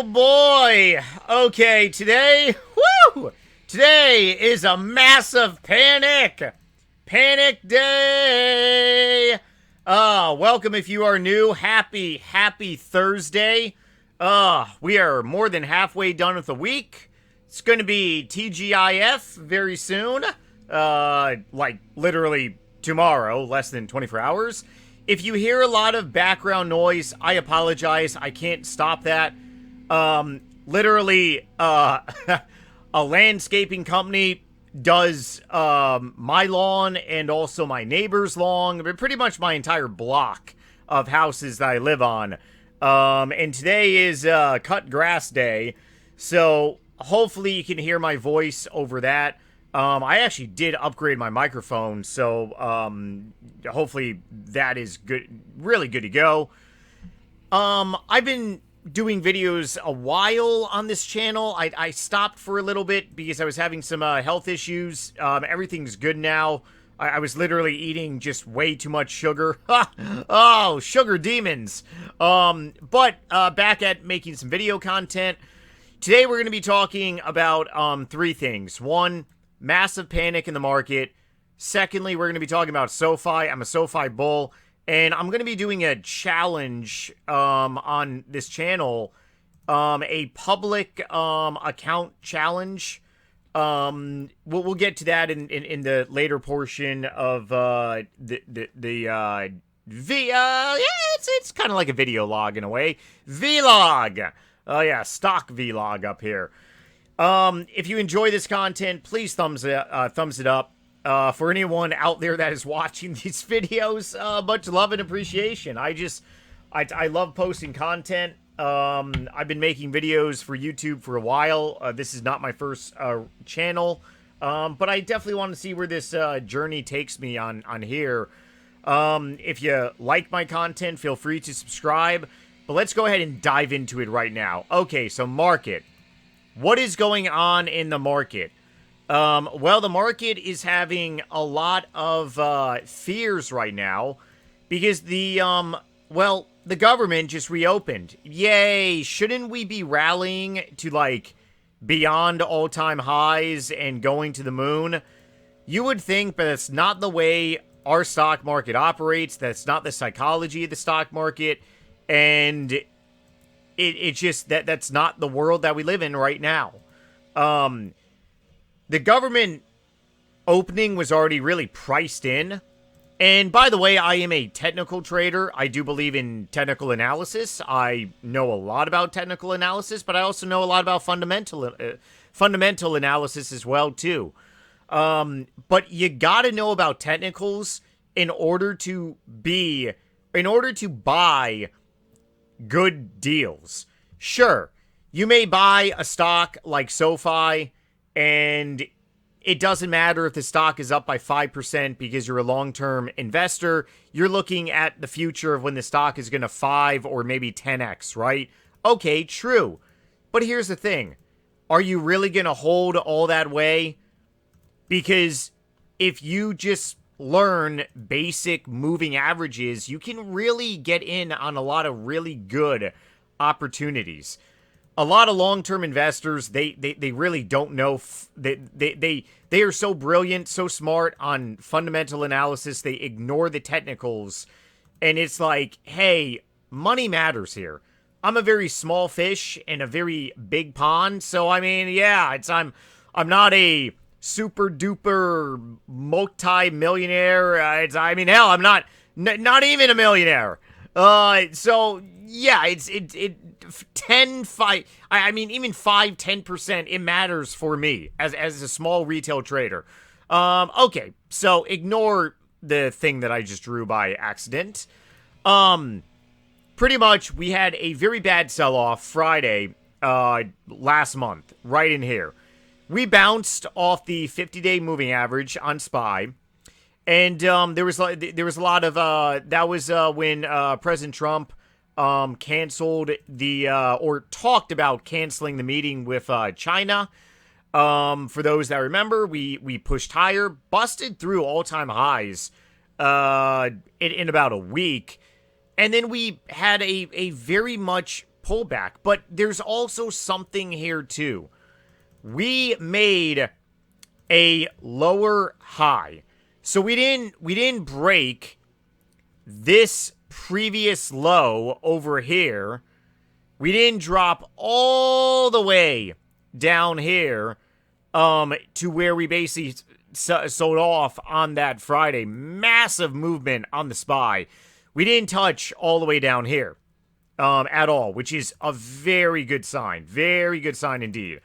Oh boy. Okay, today is a massive panic. Panic day. Welcome if you are new. Happy Thursday. We are more than halfway done with the week. It's going to be TGIF very soon. Like literally tomorrow, less than 24 hours. If you hear a lot of background noise, I apologize. I can't stop that. Literally, a landscaping company does my lawn and also my neighbor's lawn, but pretty much my entire block of houses that I live on. And today is cut grass day, so hopefully you can hear my voice over that. I actually did upgrade my microphone, so hopefully that is good, really good to go. I've been doing videos a while on this channel. I stopped for a little bit because I was having some health issues. Everything's good now. I was literally eating just way too much sugar. Oh, sugar demons. But back at making some video content. Today we're going to be talking about three things. One, massive panic in the market. Secondly, we're going to be talking about SoFi. I'm a SoFi bull. And I'm going to be doing a challenge on this channel, a public account challenge. We'll get to that in the later portion of the it's kind of like a video log in a way. Vlog. Oh yeah, stock vlog up here. If you enjoy this content, please thumbs it up. For anyone out there that is watching these videos, much love and appreciation. I love posting content. I've been making videos for YouTube for a while. This is not my first channel, but I definitely want to see where this journey takes me on here. If you like my content, feel free to subscribe. But let's go ahead and dive into it right now. Okay, so market. What is going on in the market? Well, the market is having a lot of fears right now because the government just reopened. Yay! Shouldn't we be rallying to, like, beyond all-time highs and going to the moon? You would think, but that's not the way our stock market operates. That's not the psychology of the stock market. And it's just that's not the world that we live in right now. The government opening was already really priced in. And by the way, I am a technical trader. I do believe in technical analysis. I know a lot about technical analysis, but I also know a lot about fundamental analysis as well, too. But you got to know about technicals in order to buy good deals. Sure, you may buy a stock like SoFi, and it doesn't matter if the stock is up by 5% because you're a long-term investor. You're looking at the future of when the stock is going to 5 or maybe 10x, right? Okay, true. But here's the thing. Are you really going to hold all that way? Because if you just learn basic moving averages, you can really get in on a lot of really good opportunities. A lot of long-term investors, they really don't know. They are so brilliant, so smart on fundamental analysis, they ignore the technicals. And it's like, hey, money matters here. I'm a very small fish in a very big pond. So, I mean, yeah, I'm not a super duper multi-millionaire. Hell, I'm not even a millionaire. So yeah, it's 10, 5, even 5, 10%, it matters for me as a small retail trader. Okay, so ignore the thing that I just drew by accident. Pretty much we had a very bad sell-off Friday, last month, right in here. We bounced off the 50-day moving average on SPY, and there was a lot of that was when President Trump canceled or talked about canceling the meeting with China. For those that remember, we pushed higher, busted through all-time highs in about a week, and then we had a very much pullback. But there's also something here too. We made a lower high. So we didn't break this previous low over here. We didn't drop all the way down here to where we basically sold off on that Friday. Massive movement on the SPY. We didn't touch all the way down here at all, which is a very good sign. Very good sign indeed.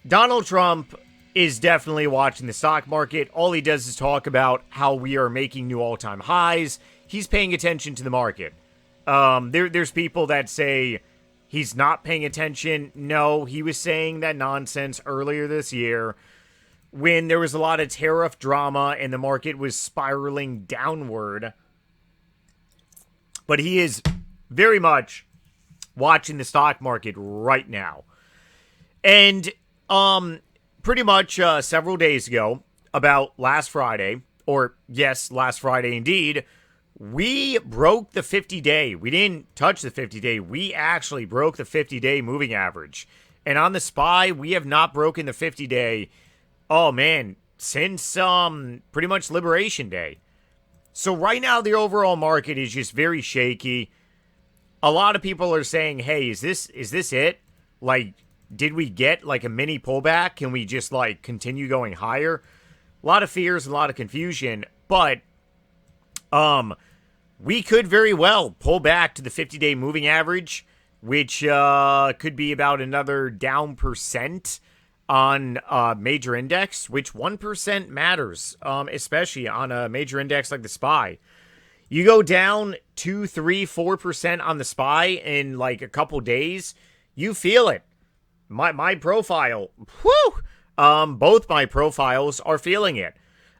Donald Trump is definitely watching the stock market. All he does is talk about how we are making new all-time highs. He's paying attention to the market. There's people that say he's not paying attention. No, he was saying that nonsense earlier this year when there was a lot of tariff drama and the market was spiraling downward. But he is very much watching the stock market right now. And pretty much several days ago, about last Friday, or yes, last Friday indeed, we broke the 50-day. We didn't touch the 50-day. We actually broke the 50-day moving average. And on the SPY, we have not broken the 50-day, oh man, since pretty much Liberation Day. So right now, the overall market is just very shaky. A lot of people are saying, hey, is this it? Like, did we get like a mini pullback? Can we just like continue going higher? A lot of fears, a lot of confusion, but we could very well pull back to the 50-day moving average, which could be about another down percent on a major index, which 1% matters, especially on a major index like the SPY. You go down 2, 3, 4% on the SPY in like a couple days, you feel it. My profile, whew, both my profiles are feeling it.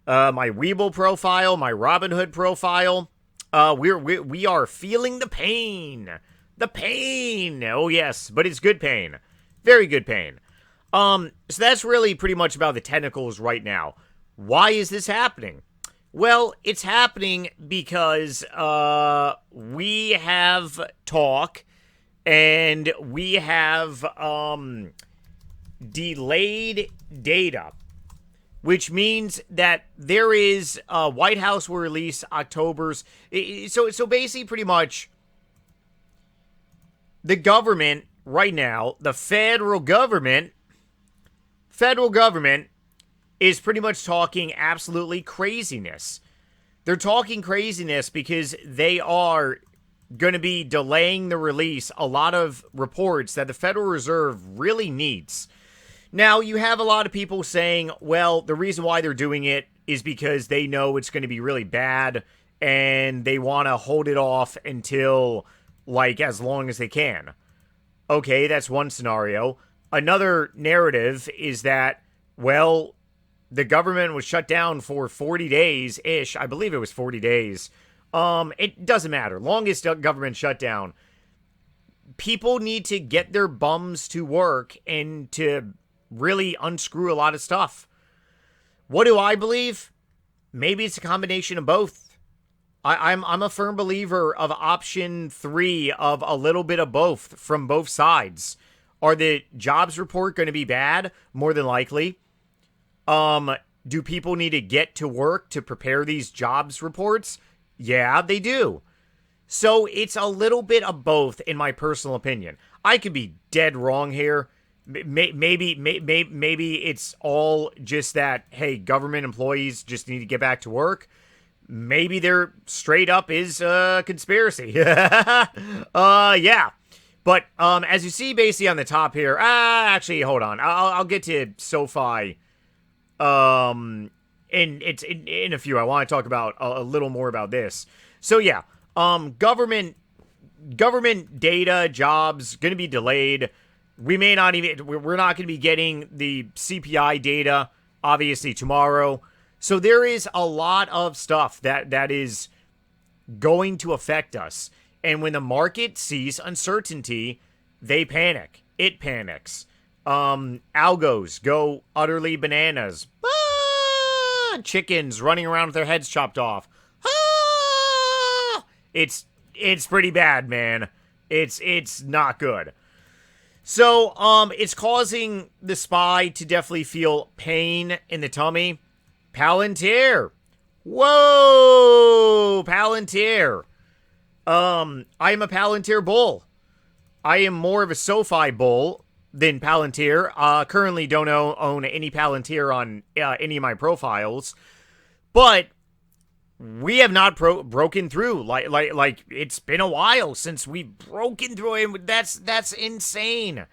My Webull profile, my Robinhood profile, we are feeling the pain. The pain. Oh yes, but it's good pain. Very good pain. So that's really pretty much about the technicals right now. Why is this happening? Well, it's happening because we have talk and we have delayed data, which means that there is White House will release October's. So basically, pretty much, the government right now, the federal government is pretty much talking absolutely craziness. They're talking craziness because they are going to be delaying the release a lot of reports that the Federal Reserve really needs. Now, you have a lot of people saying, well, the reason why they're doing it is because they know it's going to be really bad and they want to hold it off until, like, as long as they can. Okay, that's one scenario. Another narrative is that, well, the government was shut down for 40 days-ish. I believe it was 40 days. It doesn't matter. Longest government shutdown. People need to get their bums to work and to really unscrew a lot of stuff. What do I believe? Maybe it's a combination of both. I'm a firm believer of option 3 of a little bit of both from both sides. Are the jobs report going to be bad? More than likely. Do people need to get to work to prepare these jobs reports? Yeah, they do. So it's a little bit of both, in my personal opinion. I could be dead wrong here. Maybe it's all just that, hey, government employees just need to get back to work. Maybe there straight up is a conspiracy. Yeah. But as you see basically on the top here, actually, hold on. I'll get to SoFi in a few. I want to talk about a little more about this. So yeah, government data, jobs going to be delayed. We're not going to be getting the CPI data obviously tomorrow. So there is a lot of stuff that is going to affect us. And when the market sees uncertainty, they panic. It panics. Algos go utterly bananas. Chickens running around with their heads chopped off. It's pretty bad, man. It's not good. So, it's causing the SPY to definitely feel pain in the tummy. Palantir. Whoa, Palantir. I am a Palantir bull. I am more of a SoFi bull than Palantir. Currently don't own any Palantir on any of my profiles. But we have not broken through. Like it's been a while since we've broken through, and that's insane.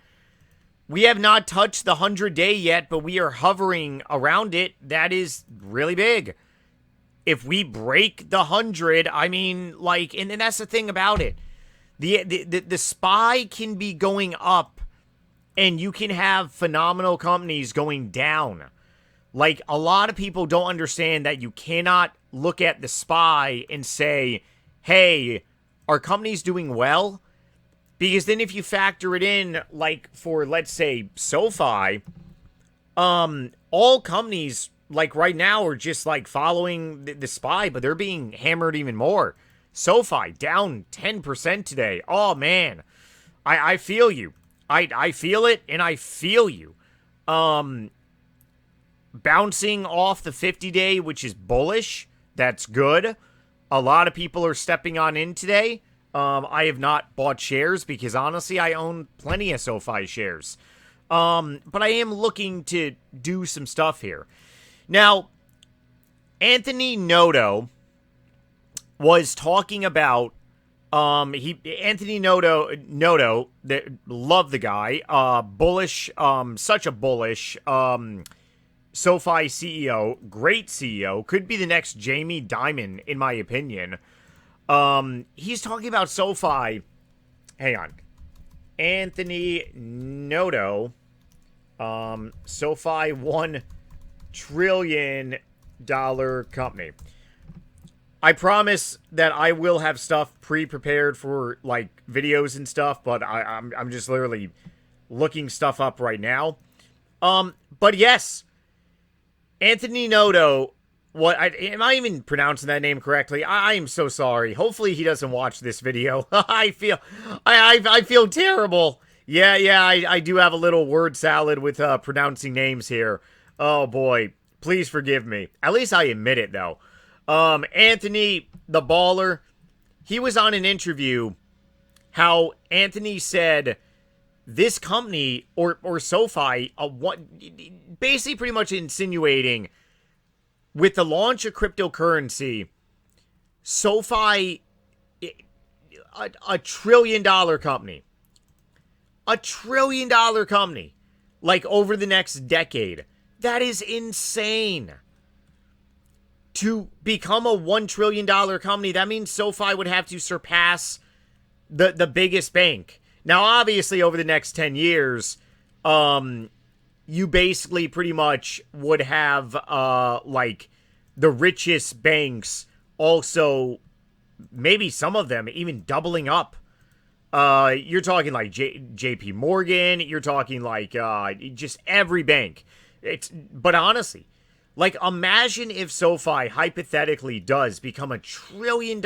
We have not touched the 100-day yet, but we are hovering around it. That is really big. If we break the 100, I mean, like, and that's the thing about it. The SPY can be going up, and you can have phenomenal companies going down. Like, a lot of people don't understand that you cannot look at the SPY and say, hey, are companies doing well? Because then if you factor it in, like, for, let's say, SoFi, all companies, like, right now are just, like, following the SPY, but they're being hammered even more. SoFi down 10% today. Oh, man. I feel you. I feel it, and I feel you. Bouncing off the 50-day, which is bullish. That's good. A lot of people are stepping on in today. I have not bought shares because, honestly, I own plenty of SoFi shares. But I am looking to do some stuff here. Now, Anthony Noto was talking about Anthony Noto, love the guy, bullish, such a bullish SoFi CEO, great CEO, could be the next Jamie Dimon in my opinion. He's talking about SoFi. Hang on, Anthony Noto, SoFi $1 trillion company. I promise that I will have stuff pre-prepared for, like, videos and stuff, but I'm just literally looking stuff up right now. But yes, Anthony Noto, am I even pronouncing that name correctly? I am so sorry. Hopefully he doesn't watch this video. I feel terrible. Yeah, I do have a little word salad with pronouncing names here. Oh boy, please forgive me. At least I admit it though. Anthony, the baller, he was on an interview how Anthony said this company or SoFi, basically pretty much insinuating with the launch of cryptocurrency, SoFi, a $1 trillion company, $1 trillion company, like over the next decade. That is insane. To become a $1 trillion company, that means SoFi would have to surpass the biggest bank. Now, obviously, over the next 10 years, you basically pretty much would have, like, the richest banks also, maybe some of them even doubling up. You're talking like JP Morgan, you're talking like just every bank. But honestly, like, imagine if SoFi hypothetically does become $1 trillion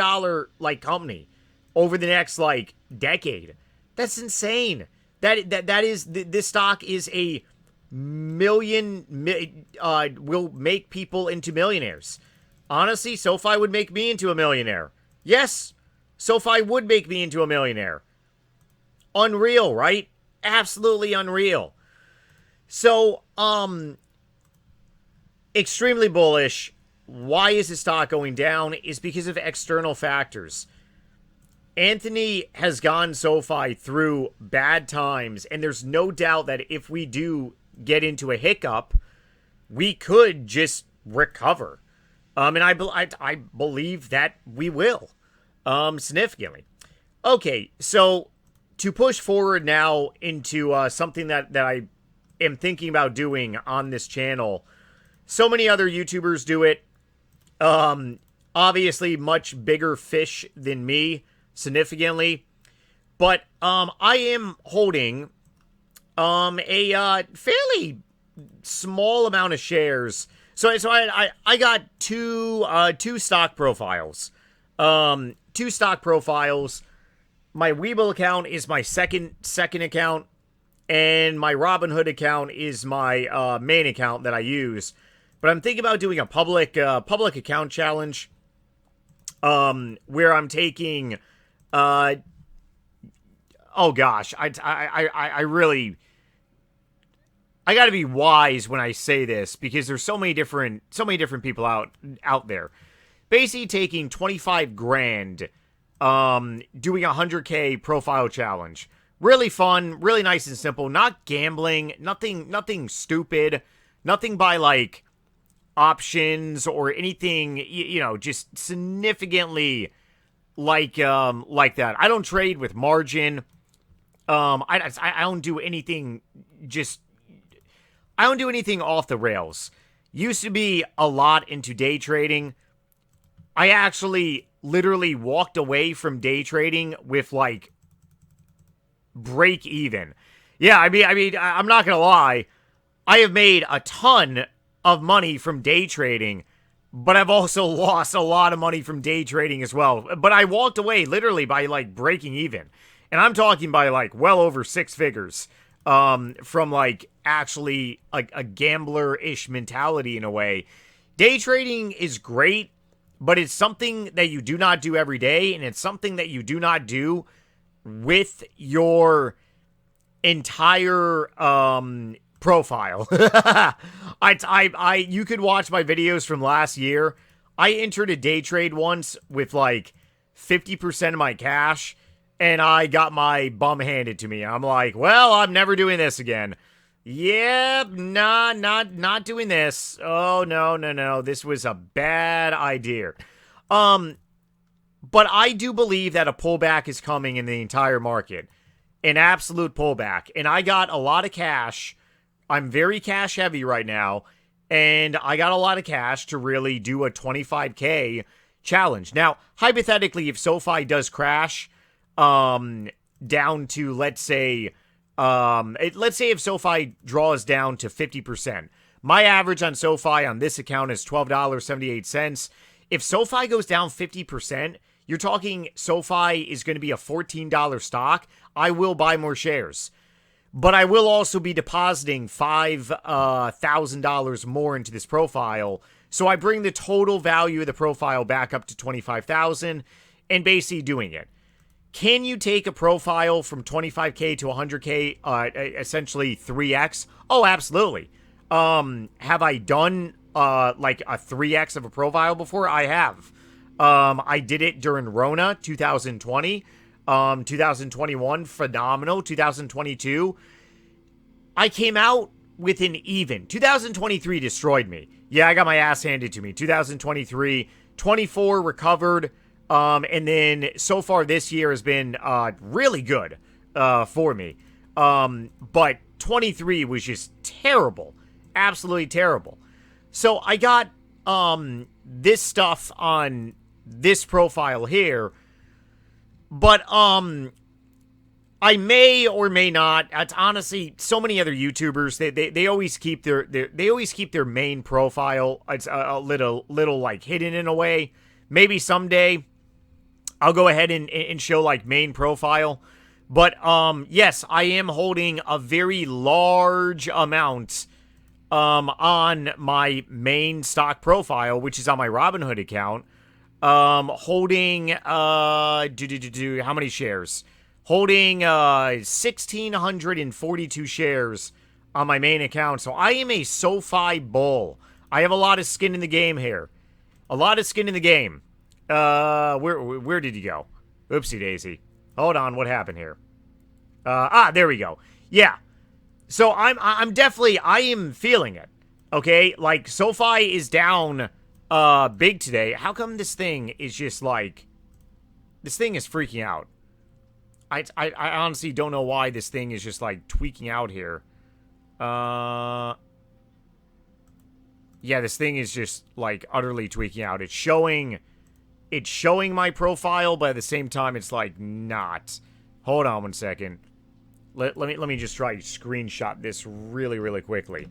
like company over the next like decade. That's insane. That is this stock is a will make people into millionaires. Honestly, SoFi would make me into a millionaire. Yes, SoFi would make me into a millionaire. Unreal, right? Absolutely unreal. So, extremely bullish. Why is the stock going down? Is because of external factors. Anthony has gone SoFi through bad times, and there's no doubt that if we do get into a hiccup, we could just recover. And I believe that we will, significantly. Okay, so to push forward now into something that I am thinking about doing on this channel. So many other YouTubers do it. Obviously, much bigger fish than me, significantly. But I am holding a fairly small amount of shares. So I got two stock profiles. Two stock profiles. my Webull account is my second account, and my Robinhood account is my main account that I use. But I'm thinking about doing a public account challenge, where I'm taking, oh gosh, I really, I got to be wise when I say this because there's so many different people out there. Basically, taking 25 grand, doing a 100K profile challenge. Really fun, really nice and simple. Not gambling, nothing stupid, nothing by like options or anything. Just significantly like that. I don't trade with margin. I don't do anything. I don't do anything off the rails. Used to be a lot into day trading. I actually literally walked away from day trading with like break even. Yeah, I mean, I'm not gonna lie. I have made a ton of money from day trading, but I've also lost a lot of money from day trading as well. But I walked away literally by like breaking even, and I'm talking by like well over 6 figures. From like actually a gambler-ish mentality in a way. Day trading is great, but it's something that you do not do every day, and it's something that you do not do with your entire profile. You could watch my videos from last year. I entered a day trade once with like 50% of my cash, and I got my bum handed to me. I'm like, well, I'm never doing this again. Yep, not doing this. Oh, no. This was a bad idea. But I do believe that a pullback is coming in the entire market. An absolute pullback. And I got a lot of cash. I'm very cash heavy right now. And I got a lot of cash to really do a 25K challenge. Now, hypothetically, if SoFi does crash down to, let's say if SoFi draws down to 50%. My average on SoFi on this account is $12.78. If SoFi goes down 50%, you're talking SoFi is going to be a $14 stock. I will buy more shares. But I will also be depositing $5,000 more into this profile. So I bring the total value of the profile back up to $25,000 and basically doing it. Can you take a profile from 25K to 100K, essentially 3X? Oh, absolutely. Have I done like a 3X of a profile before? I have. I did it during Rona 2020, 2021, phenomenal. 2022, I came out with an even. 2023 destroyed me. Yeah, I got my ass handed to me. 2023, 24 recovered. And then so far this year has been really good for me. But 23 was just terrible. Absolutely terrible. So I got this stuff on this profile here. But I may or may not. It's honestly so many other YouTubers. They always keep their main profile. It's a little like hidden in a way. Maybe someday I'll go ahead and show like main profile. But yes, I am holding a very large amount on my main stock profile, which is on my Robinhood account. Holding how many shares? Holding 1,642 shares on my main account. So I am a SoFi bull. I have a lot of skin in the game here. A lot of skin in the game. Where did you go? Oopsie daisy. Hold on, what happened here? There we go. Yeah. So I'm definitely, I am feeling it. Okay? Like, SoFi is down big today. How come this thing is just like, this thing is freaking out? I honestly don't know why this thing is just like tweaking out here. Yeah, this thing is just like utterly tweaking out. It's showing my profile, but at the same time it's like not. Hold on one second. Let me just try to screenshot this really quickly.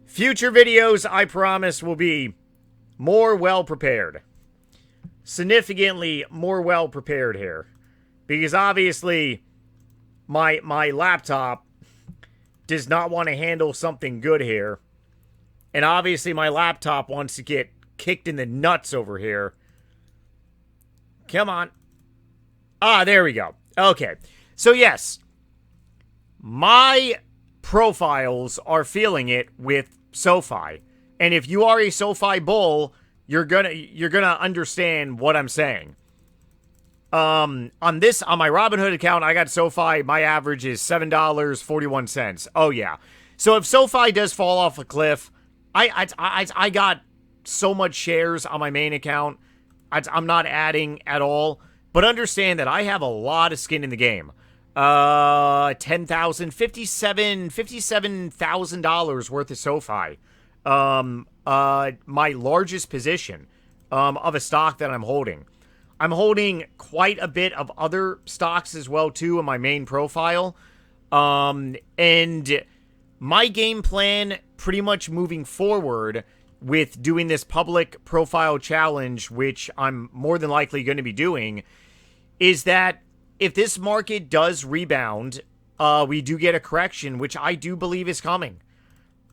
Future videos, I promise, will be more well prepared. Significantly more well prepared here. Because obviously, my laptop does not want to handle something good here. And obviously my laptop wants to get kicked in the nuts over here. Come on. Ah, there we go. Okay. So yes, my profiles are feeling it with SoFi. And if you are a SoFi bull, you're gonna understand what I'm saying. On my Robinhood account, I got SoFi. My average is $7.41. Oh yeah. So if SoFi does fall off a cliff, I got so much shares on my main account. I'm not adding at all. But understand that I have a lot of skin in the game. $57,000 worth of SoFi. My largest position of a stock that I'm holding. I'm holding quite a bit of other stocks as well too in my main profile. And my game plan pretty much moving forward with doing this public profile challenge, which I'm more than likely going to be doing, is that if this market does rebound, we do get a correction, which I do believe is coming.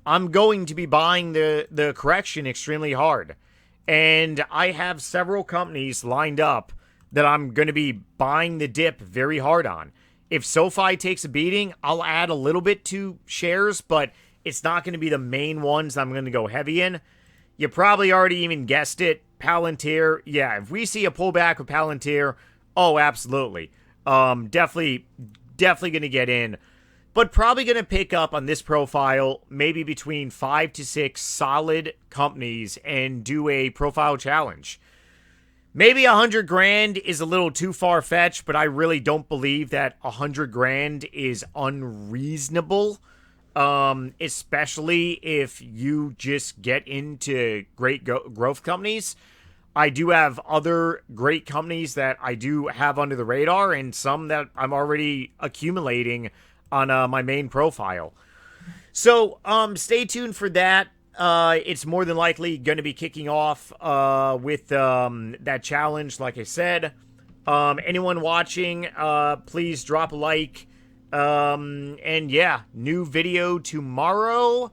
I'm going to be buying the correction extremely hard. And I have several companies lined up that I'm going to be buying the dip very hard on. If SoFi takes a beating, I'll add a little bit to shares, but it's not going to be the main ones I'm going to go heavy in. You probably already even guessed it. Palantir. Yeah, if we see a pullback with Palantir, oh, absolutely. Definitely going to get in. But probably going to pick up on this profile maybe between 5 to 6 solid companies and do a profile challenge. Maybe 100 grand is a little too far-fetched, but I really don't believe that 100 grand is unreasonable. Especially if you just get into great growth companies. I do have other great companies that I do have under the radar and some that I'm already accumulating on my main profile. So stay tuned for that. It's more than likely going to be kicking off with that challenge, like I said. Anyone watching, please drop a like. And yeah, new video tomorrow.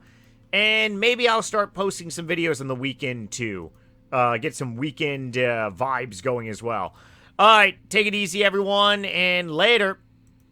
And maybe I'll start posting some videos on the weekend too. Get some weekend vibes going as well. All right, take it easy, everyone, and later.